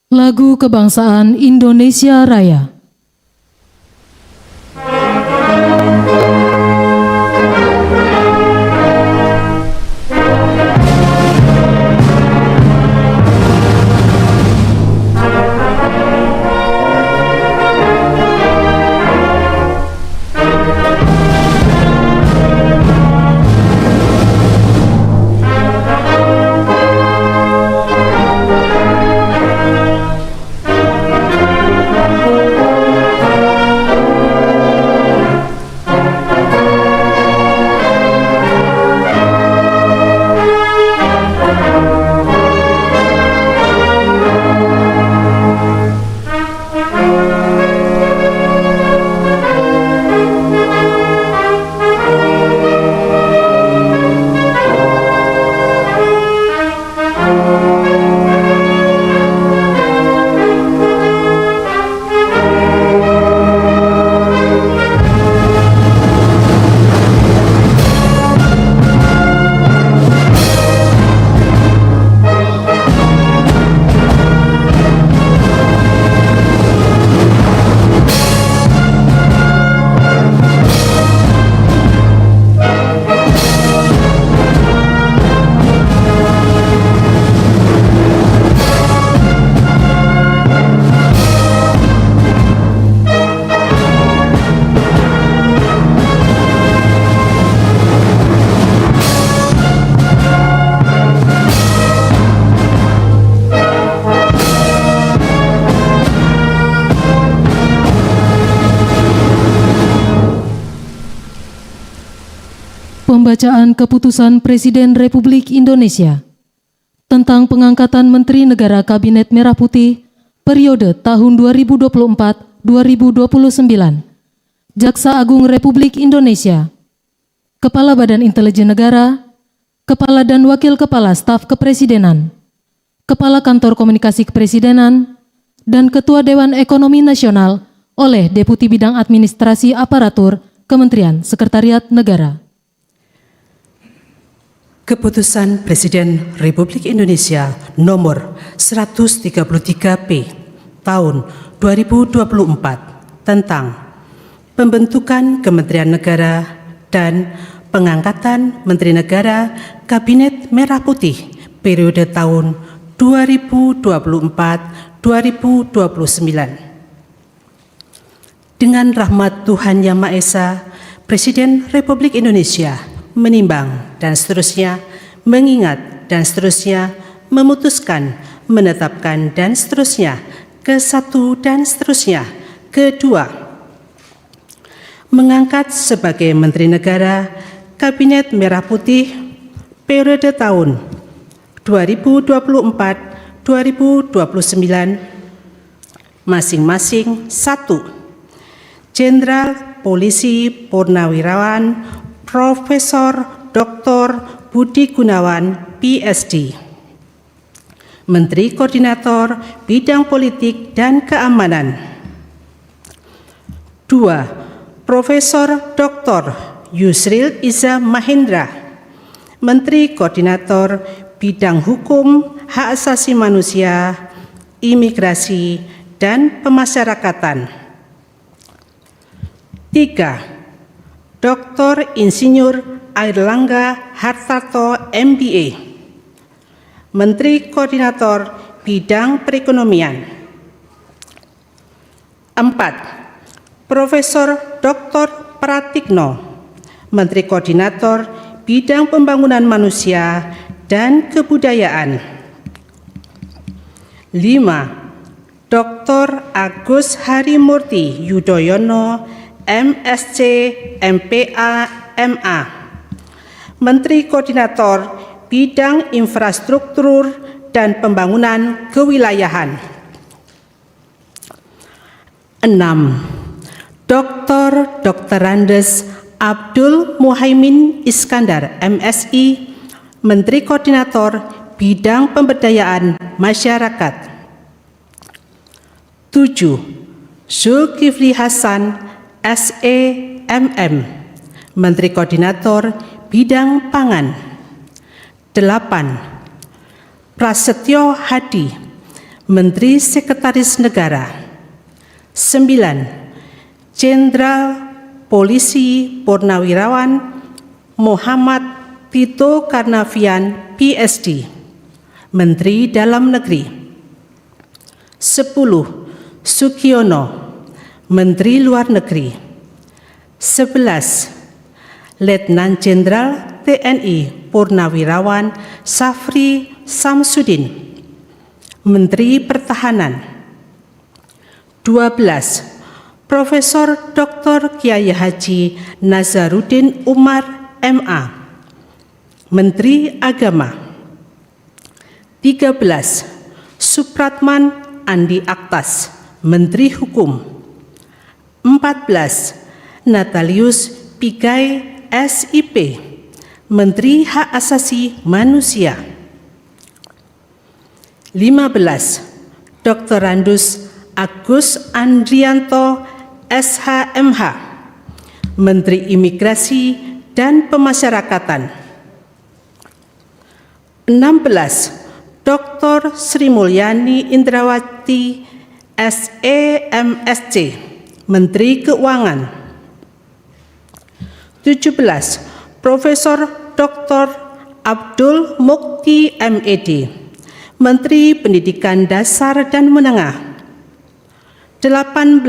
Lagu Kebangsaan Indonesia Raya. Pembacaan Keputusan Presiden Republik Indonesia tentang pengangkatan Menteri Negara Kabinet Merah Putih periode tahun 2024-2029. Jaksa Agung Republik Indonesia, Kepala Badan Intelijen Negara, Kepala dan Wakil Kepala Staf Kepresidenan, Kepala Kantor Komunikasi Kepresidenan, dan Ketua Dewan Ekonomi Nasional oleh Deputi Bidang Administrasi Aparatur Kementerian Sekretariat Negara. Keputusan Presiden Republik Indonesia nomor 133P tahun 2024 tentang pembentukan Kementerian Negara dan pengangkatan Menteri Negara Kabinet Merah Putih periode tahun 2024-2029. Dengan rahmat Tuhan Yang Maha Esa, Presiden Republik Indonesia menimbang dan seterusnya, mengingat dan seterusnya, memutuskan, menetapkan dan seterusnya, ke satu dan seterusnya, kedua, mengangkat sebagai Menteri Negara Kabinet Merah Putih periode tahun 2024-2029 masing-masing: 1. Jenderal Polisi Purnawirawan Profesor Dr. Budi Gunawan, PSD, Menteri Koordinator Bidang Politik dan Keamanan. 2. Profesor Dr. Yusril Iza Mahendra, Menteri Koordinator Bidang Hukum, Hak Asasi Manusia, Imigrasi, dan Pemasyarakatan. 3. Dr. Insinyur Airlangga Hartarto, MBA, Menteri Koordinator Bidang Perekonomian. 4. Profesor Dr. Pratikno, Menteri Koordinator Bidang Pembangunan Manusia dan Kebudayaan. 5. Dr. Agus Harimurti Yudhoyono, MSc, MPA, MA, Menteri Koordinator Bidang Infrastruktur dan Pembangunan Kewilayahan. 6. Dr. Andes Abdul Muhaimin Iskandar, MSI, Menteri Koordinator Bidang Pemberdayaan Masyarakat. 7. Zulkifli Hasan, SEMM, Menteri Koordinator Bidang Pangan. 8. Prasetyo Hadi, Menteri Sekretaris Negara. 9. Jenderal Polisi Purnawirawan Muhammad Tito Karnavian, PSD, Menteri Dalam Negeri. 10. Sugiono, Menteri Luar Negeri. 11. Letnan Jenderal TNI Purnawirawan Safri Samsudin, Menteri Pertahanan. 12. Profesor Dr. Kiai Haji Nazaruddin Umar, MA, Menteri Agama. 13. Supratman Andi Aktas, Menteri Hukum. 14. Natalius Pigai, SIP, Menteri Hak Asasi Manusia. 15. Dr. Randus Agus Andrianto, SHMH, Menteri Imigrasi dan Pemasyarakatan. 16. Dr. Sri Mulyani Indrawati, SEMSC, Menteri Keuangan. 17. Profesor Dr. Abdul Mukti, MED, Menteri Pendidikan Dasar dan Menengah. 18.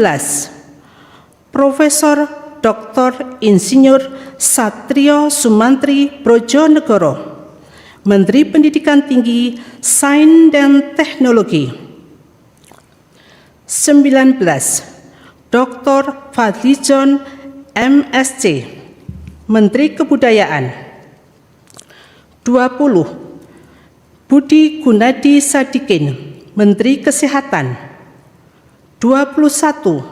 Profesor Dr. Insinyur Satrio Sumantri Brojonegoro, Menteri Pendidikan Tinggi, Sains dan Teknologi. 19. Dr. Fadlizon, MSc, Menteri Kebudayaan. 20. Budi Gunadi Sadikin, Menteri Kesehatan. 21.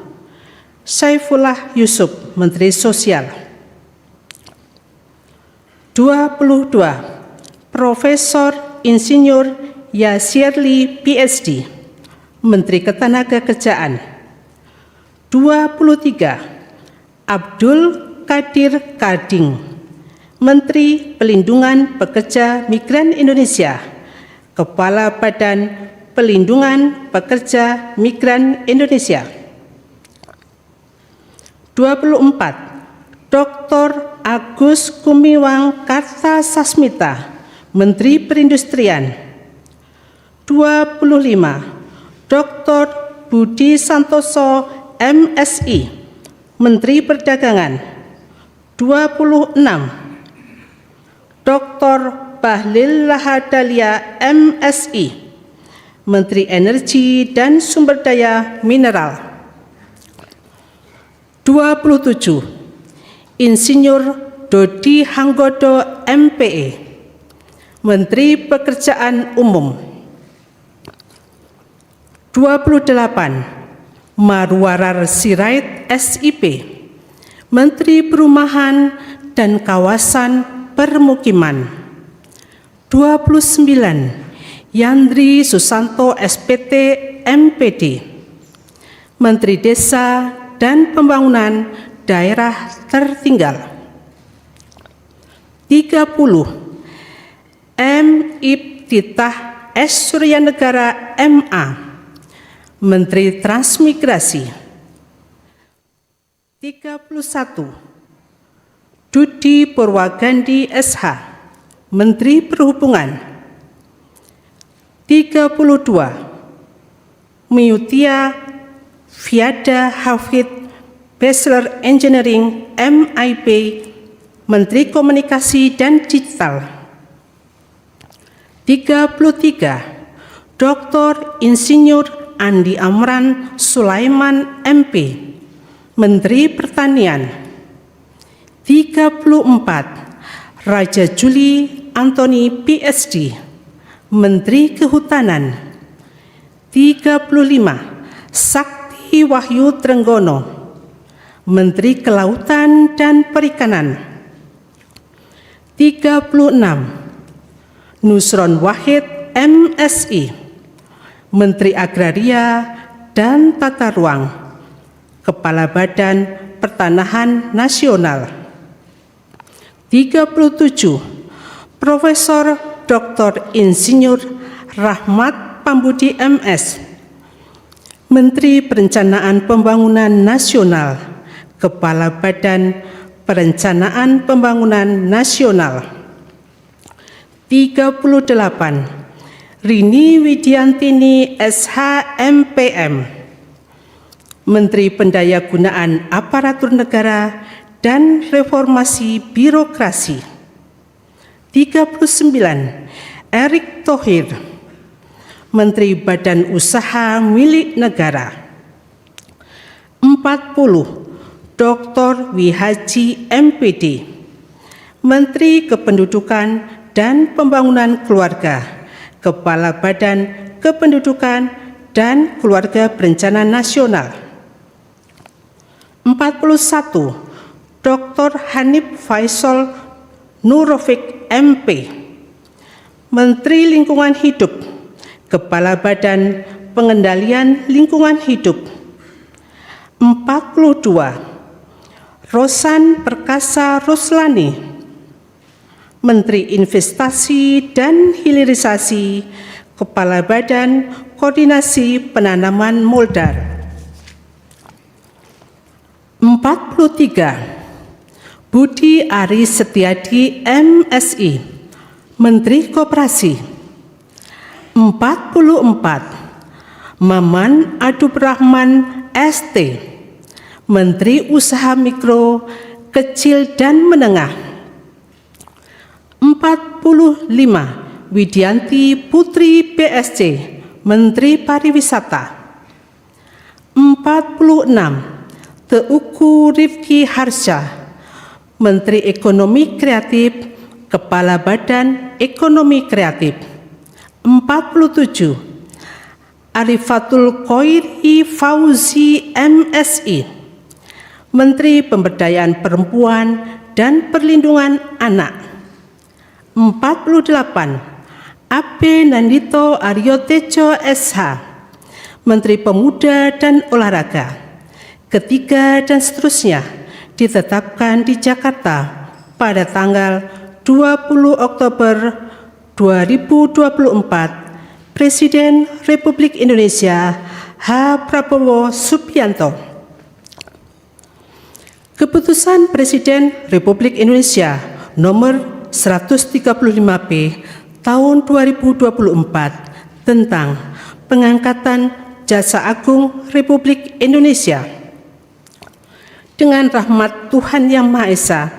Saifullah Yusuf, Menteri Sosial. 22. Profesor Insinyur Yasirli, PSD, Menteri Ketenagakerjaan. 23. Abdul Qadir Karding, Menteri Pelindungan Pekerja Migran Indonesia, Kepala Badan Pelindungan Pekerja Migran Indonesia. 24. Dr. Agus Gumiwang Kartasasmita, Menteri Perindustrian. 25. Dr. Budi Santoso, MSI, Menteri Perdagangan. 26. Dr. Bahlil Lahadalia, MSI, Menteri Energi dan Sumber Daya Mineral. 27. Insinyur Dodi Hanggodo, MPE, Menteri Pekerjaan Umum. 28. Marwarar Sirait, SIP, Menteri Perumahan dan Kawasan Permukiman. 29. Yandri Susanto, SPT, MPD, Menteri Desa dan Pembangunan Daerah Tertinggal. 30. M. Ibtitah S. Suryanegara, MA, Menteri Transmigrasi. 31. Dudi Purwagandi, SH, Menteri Perhubungan. 32. Miutia Fiada Hafid, Bachelor Engineering, MIP, Menteri Komunikasi dan Digital. 33. Dr. Insinyur Andi Amran Sulaiman, MP, Menteri Pertanian. 34. Raja Juli Antoni, PSD, Menteri Kehutanan. 35. Sakti Wahyu Trenggono, Menteri Kelautan dan Perikanan. 36. Nusron Wahid, MSI, Menteri Agraria dan Tata Ruang, Kepala Badan Pertanahan Nasional. 37. Profesor Dr. Insinyur Rahmat Pambudi MS, Menteri Perencanaan Pembangunan Nasional, Kepala Badan Perencanaan Pembangunan Nasional. 38. Rini Widiantini SH.M.Pm, Menteri Pendayagunaan Aparatur Negara dan Reformasi Birokrasi. 39. Erick Thohir, Menteri Badan Usaha Milik Negara. 40. Dr. Wihaji MPD, Menteri Kependudukan dan Pembangunan Keluarga, Kepala Badan Kependudukan dan Keluarga Berencana Nasional. 41. Dr. Hanif Faisal Nurofik MP, Menteri Lingkungan Hidup, Kepala Badan Pengendalian Lingkungan Hidup. 42. Rosan Perkasa Ruslani, Menteri Investasi dan Hilirisasi, Kepala Badan Koordinasi Penanaman Modal. 43. Budi Aris Setiadi MSI, Menteri Koperasi. 44. Maman Adub Rahman ST, Menteri Usaha Mikro, Kecil dan Menengah. 45. Widianti Putri BSC, Menteri Pariwisata. 46. Teuku Rifki Harsha, Menteri Ekonomi Kreatif, Kepala Badan Ekonomi Kreatif. 47. Arifatul Khoiri Fauzi MSI, Menteri Pemberdayaan Perempuan dan Perlindungan Anak. 48. Abe Nandito Aryo Tejo SH, Menteri Pemuda dan Olahraga. Ketiga dan seterusnya ditetapkan di Jakarta pada tanggal 20 Oktober 2024, Presiden Republik Indonesia H. Prabowo Subianto. Keputusan Presiden Republik Indonesia nomor 135P tahun 2024 tentang pengangkatan Jaksa Agung Republik Indonesia. Dengan rahmat Tuhan Yang Maha Esa,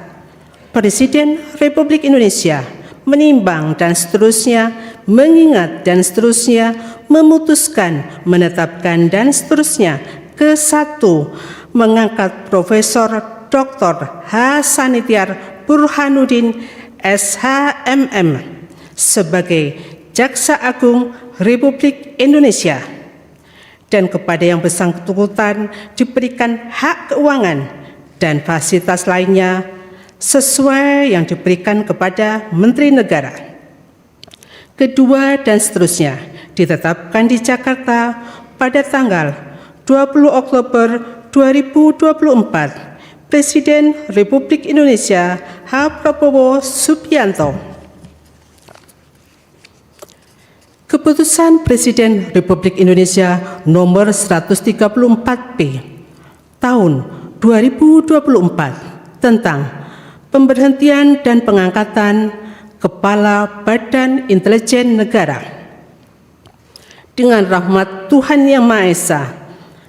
Presiden Republik Indonesia menimbang dan seterusnya, mengingat dan seterusnya, memutuskan, menetapkan dan seterusnya. Ke-1, mengangkat Profesor Dr. H. Sanitiar Burhanuddin SH.MM sebagai Jaksa Agung Republik Indonesia, dan kepada yang bersangkutan diberikan hak keuangan dan fasilitas lainnya sesuai yang diberikan kepada Menteri Negara. Kedua dan seterusnya ditetapkan di Jakarta pada tanggal 20 Oktober 2024, Presiden Republik Indonesia H. Prabowo Subianto. Keputusan Presiden Republik Indonesia nomor 134P tahun 2024 tentang pemberhentian dan pengangkatan Kepala Badan Intelijen Negara. Dengan rahmat Tuhan Yang Maha Esa,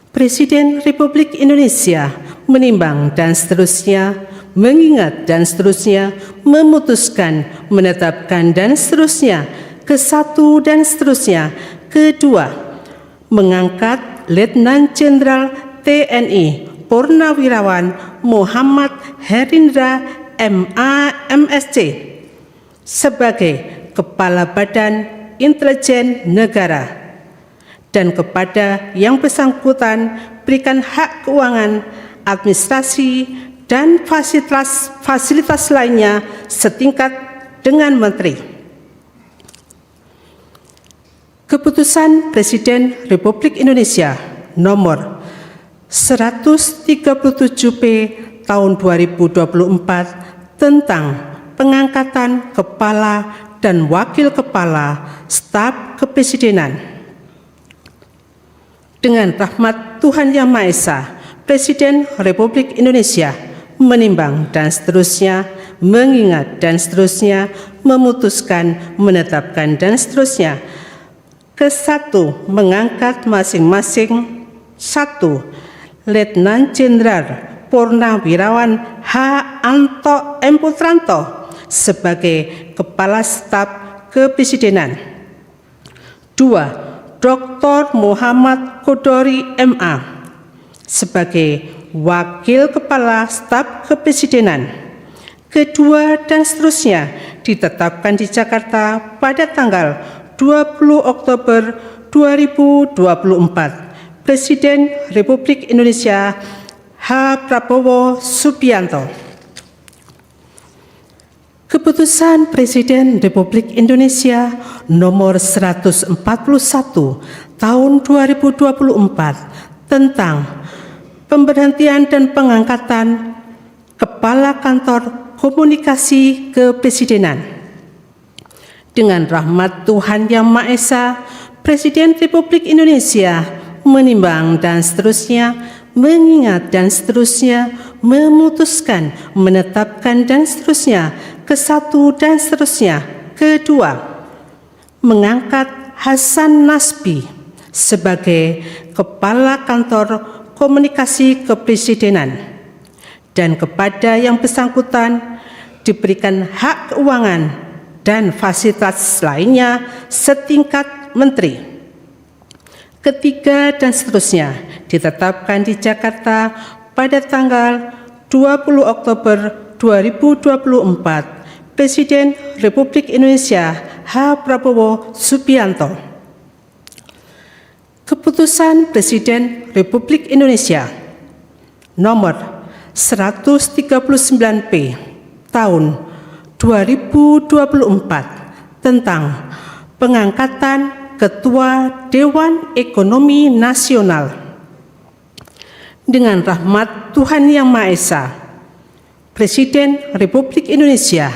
Presiden Republik Indonesia menimbang dan seterusnya, mengingat dan seterusnya, memutuskan, menetapkan dan seterusnya. Ke-1 dan seterusnya. Kedua, mengangkat Letnan Jenderal TNI Purnawirawan Muhammad Herindra MA MSc sebagai Kepala Badan Intelijen Negara, dan kepada yang bersangkutan berikan hak keuangan, administrasi, dan fasilitas lainnya setingkat dengan Menteri. Keputusan Presiden Republik Indonesia nomor 137P tahun 2024 tentang pengangkatan Kepala dan Wakil Kepala Staf Kepresidenan. Dengan rahmat Tuhan Yang Maha Esa, Presiden Republik Indonesia menimbang dan seterusnya, mengingat dan seterusnya, memutuskan, menetapkan dan seterusnya. Kesatu, mengangkat masing-masing 1. Letnan Jenderal Purnawirawan H. Anto M. Putranto sebagai Kepala Staf Kepresidenan. 2. Dr. Muhammad Kodori MA sebagai Wakil Kepala Staf Kepresidenan. Kedua dan seterusnya ditetapkan di Jakarta pada tanggal 20 Oktober 2024. Presiden Republik Indonesia H. Prabowo Subianto. Keputusan Presiden Republik Indonesia nomor 141 tahun 2024 tentang pemberhentian dan pengangkatan Kepala Kantor Komunikasi Kepresidenan. Dengan rahmat Tuhan Yang Maha Esa, Presiden Republik Indonesia menimbang dan seterusnya, mengingat dan seterusnya, memutuskan, menetapkan dan seterusnya, kesatu dan seterusnya. Kedua, mengangkat Hasan Nasbi sebagai Kepala Kantor Komunikasi Kepresidenan, dan kepada yang bersangkutan diberikan hak keuangan dan fasilitas lainnya setingkat menteri. Ketiga dan seterusnya ditetapkan di Jakarta pada tanggal 20 Oktober 2024. Presiden Republik Indonesia H. Prabowo Subianto. Keputusan Presiden Republik Indonesia nomor 139P tahun 2024 tentang pengangkatan Ketua Dewan Ekonomi Nasional. Dengan rahmat Tuhan Yang Maha Esa, Presiden Republik Indonesia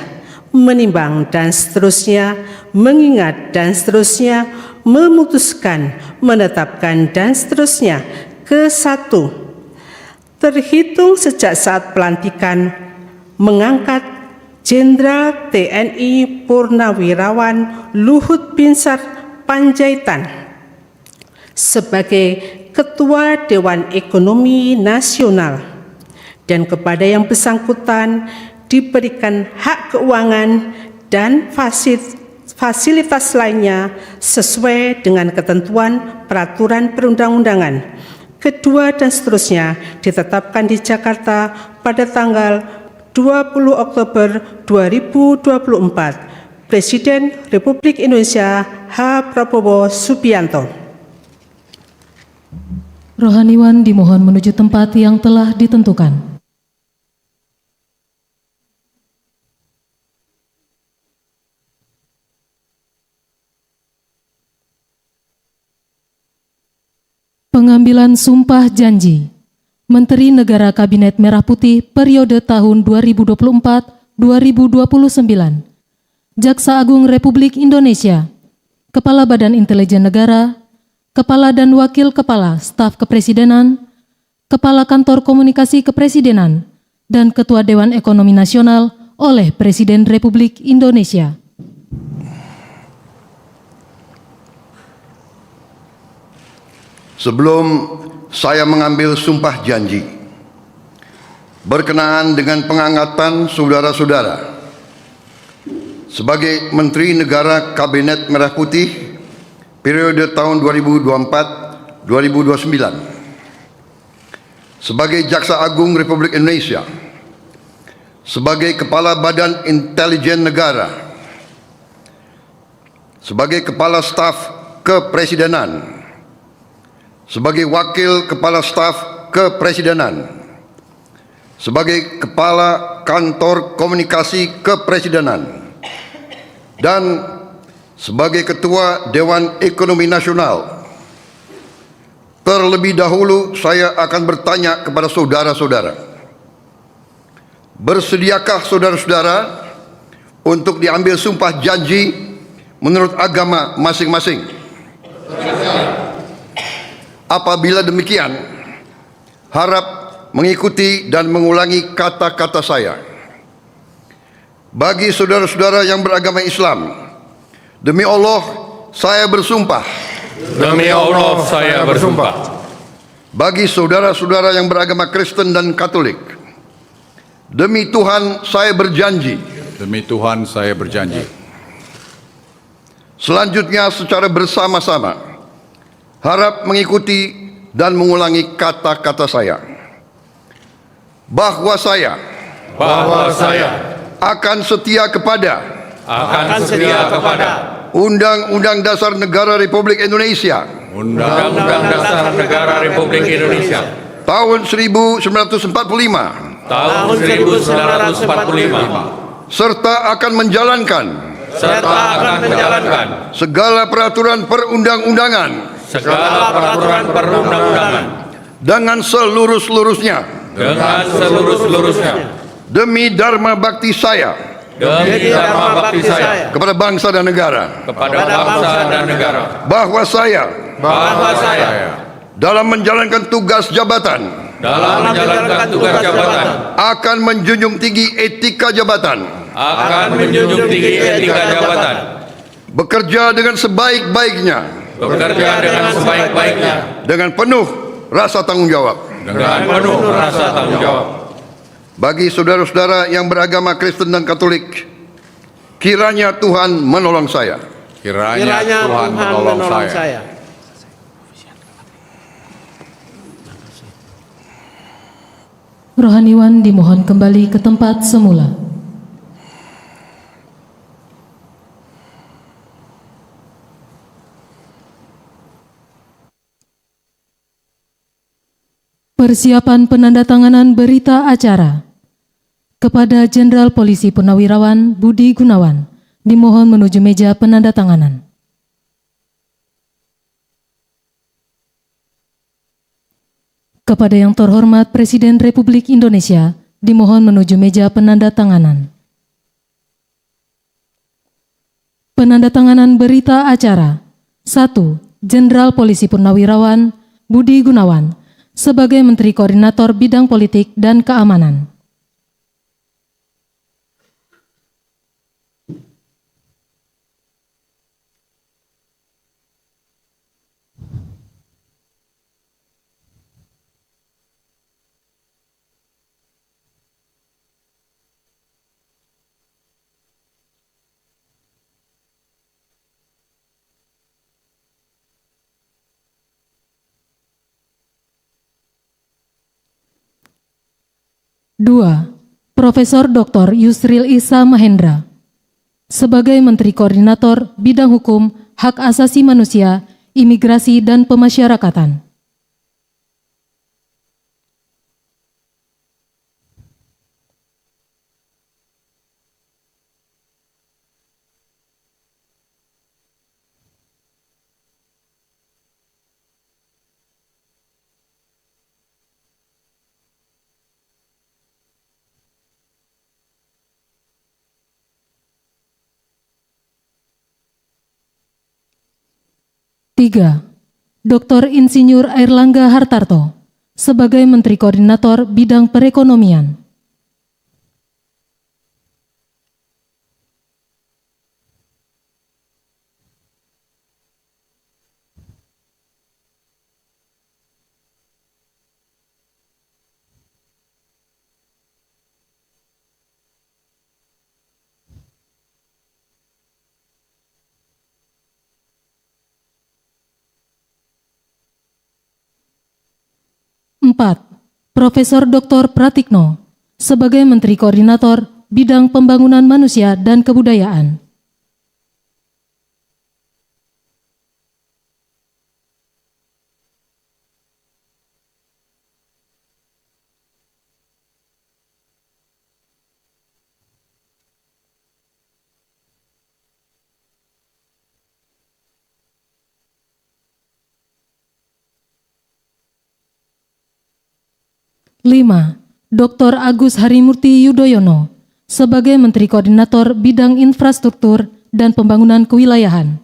menimbang dan seterusnya, mengingat dan seterusnya, memutuskan, menetapkan dan seterusnya. Kesatu, terhitung sejak saat pelantikan mengangkat Jenderal TNI Purnawirawan Luhut Binsar Panjaitan sebagai Ketua Dewan Ekonomi Nasional, dan kepada yang bersangkutan diberikan hak keuangan dan fasilitas lainnya sesuai dengan ketentuan peraturan perundang-undangan. Kedua dan seterusnya ditetapkan di Jakarta pada tanggal 20 Oktober 2024. Presiden Republik Indonesia H. Prabowo Subianto. Rohaniwan dimohon menuju tempat yang telah ditentukan. Pengambilan sumpah janji Menteri Negara Kabinet Merah Putih periode tahun 2024-2029. Jaksa Agung Republik Indonesia, Kepala Badan Intelijen Negara, Kepala dan Wakil Kepala Staf Kepresidenan, Kepala Kantor Komunikasi Kepresidenan, dan Ketua Dewan Ekonomi Nasional oleh Presiden Republik Indonesia. Sebelum saya mengambil sumpah janji berkenaan dengan pengangkatan saudara-saudara sebagai Menteri Negara Kabinet Merah Putih periode tahun 2024-2029, sebagai Jaksa Agung Republik Indonesia, sebagai Kepala Badan Intelijen Negara, sebagai Kepala Staf Kepresidenan, sebagai Wakil Kepala Staf Kepresidenan, sebagai Kepala Kantor Komunikasi Kepresidenan, dan sebagai Ketua Dewan Ekonomi Nasional. Terlebih dahulu saya akan bertanya kepada saudara-saudara, bersediakah saudara-saudara untuk diambil sumpah janji menurut agama masing-masing? Apabila demikian, harap mengikuti dan mengulangi kata-kata saya. Bagi saudara-saudara yang beragama Islam, demi Allah saya bersumpah. Demi Allah saya bersumpah. Bagi saudara-saudara yang beragama Kristen dan Katolik, demi Tuhan saya berjanji. Demi Tuhan saya berjanji. Selanjutnya secara bersama-sama, harap mengikuti dan mengulangi kata-kata saya. Bahwa saya akan setia kepada Undang-Undang Dasar Negara Republik Indonesia Undang-Undang Dasar Negara Republik Indonesia tahun 1945 serta akan menjalankan segala peraturan perundang-undangan dengan seluruh-seluruhnya demi dharma bakti saya kepada bangsa dan negara. Bahwa saya dalam menjalankan tugas jabatan akan menjunjung tinggi etika jabatan, bekerja dengan sebaik-baiknya, dengan penuh rasa tanggung jawab. Bagi saudara-saudara yang beragama Kristen dan Katolik, kiranya Tuhan menolong saya. Kiranya Tuhan menolong saya. Rohaniwan dimohon kembali ke tempat semula. Persiapan penandatanganan berita acara kepada Jenderal Polisi Purnawirawan Budi Gunawan dimohon menuju meja penandatanganan. Kepada yang terhormat Presiden Republik Indonesia dimohon menuju meja penandatanganan. Penandatanganan berita acara 1. Jenderal Polisi Purnawirawan Budi Gunawan sebagai Menteri Koordinator Bidang Politik dan Keamanan. Dua, Profesor Dr. Yusril Issa Mahendra sebagai Menteri Koordinator Bidang Hukum, Hak Asasi Manusia, Imigrasi dan Pemasyarakatan. Tiga, Dr. Insinyur Airlangga Hartarto sebagai Menteri Koordinator Bidang Perekonomian. Empat, Profesor Dr. Pratikno sebagai Menteri Koordinator Bidang Pembangunan Manusia dan Kebudayaan. Lima, Dr. Agus Harimurti Yudhoyono sebagai Menteri Koordinator Bidang Infrastruktur dan Pembangunan Kewilayahan.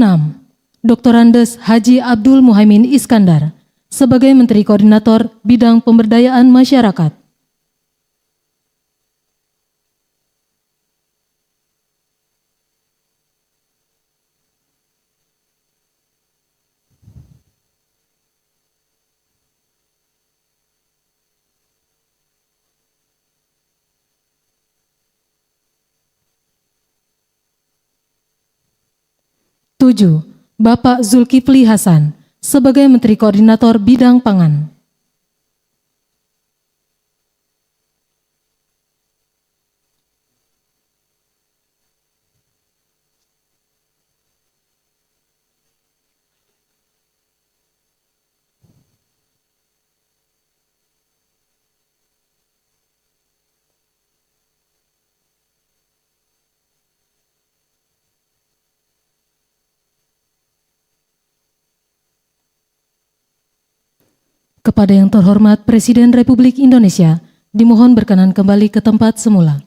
Keenam, Dr. Andes Haji Abdul Muhaimin Iskandar sebagai Menteri Koordinator Bidang Pemberdayaan Masyarakat. Tujuh, Bapak Zulkifli Hasan sebagai Menteri Koordinator Bidang Pangan. Kepada yang terhormat Presiden Republik Indonesia, dimohon berkenan kembali ke tempat semula.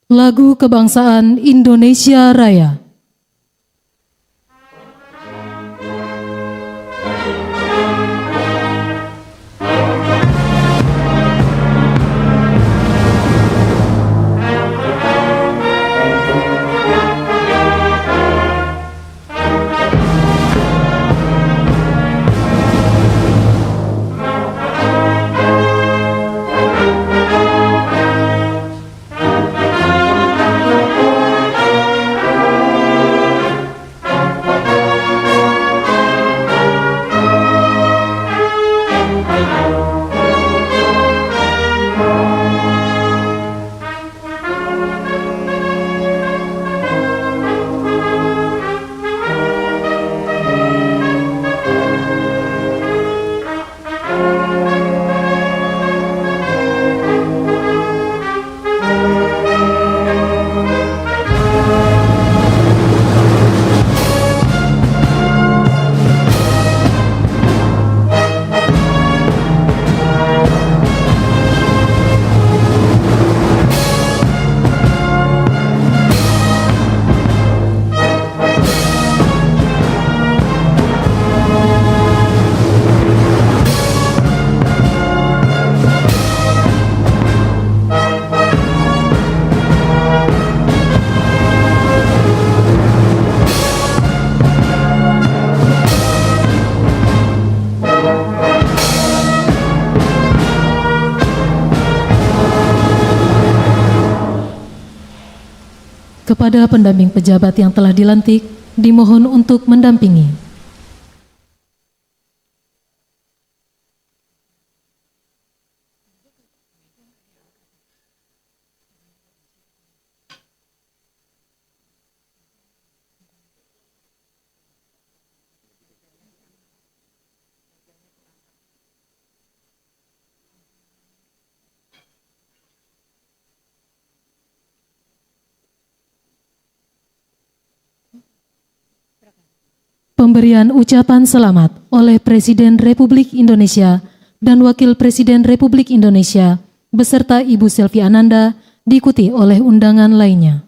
Lagu Kebangsaan Indonesia Raya. Kepada pendamping pejabat yang telah dilantik, dimohon untuk mendampingi. Pemberian ucapan selamat oleh Presiden Republik Indonesia dan Wakil Presiden Republik Indonesia beserta Ibu Selvi Ananda diikuti oleh undangan lainnya.